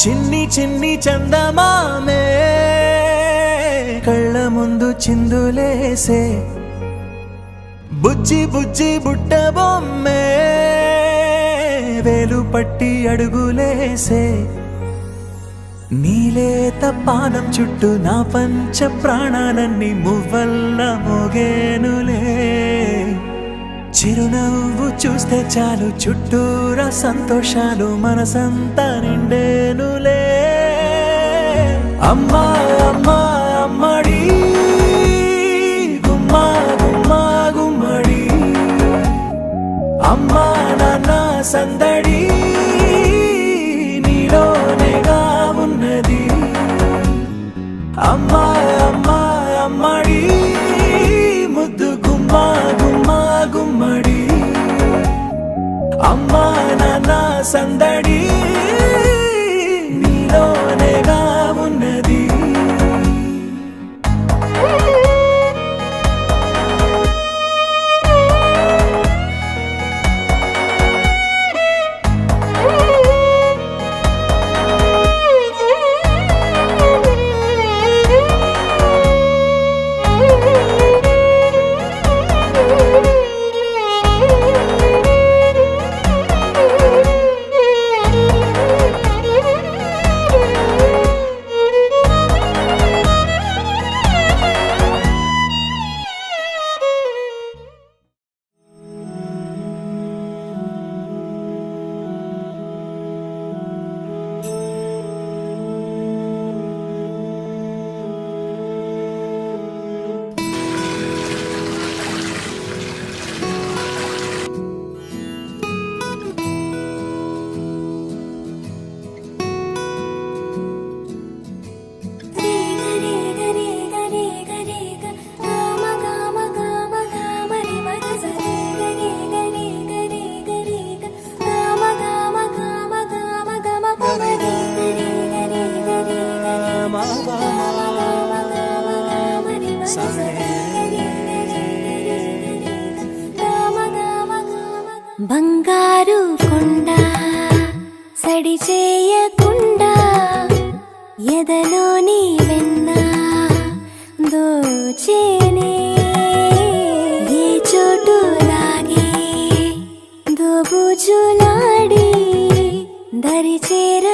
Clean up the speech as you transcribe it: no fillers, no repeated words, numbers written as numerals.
చిన్ని చిన్ని చందమామే కళ్ళ ముందు చిందులేసే బుజ్జి బుజ్జి బుట్ట బొమ్మే వేలు పట్టి అడుగులేసే నీలేత పానం చుట్టూ నా పంచ ప్రాణాలన్నీ మువ్వల్ల మోగేనులే చిరునవ్వు చూస్తే చాలు చుట్టూరా సంతోషాలు మనసంతా నిండేనులే అమ్మా అమ్మా అమ్మడి గుమ్మా గుమ్మా గుమ్మడి అమ్మా నాన్న సందడి నీలోనేగా ఉన్నది అమ్మా అమ్మా అమ్మడి ముద్దు గుమ్మా గుమ్మా గుమ్మడి అమ్మా నాన్న సందడి నీలోనేగా ఉన్నది బంగారు కొండ సడి చేయకుండా ఎదలోని వెన్న దోచేనే ఏ చోటు లాగే దోబుజులాడి దరి చేర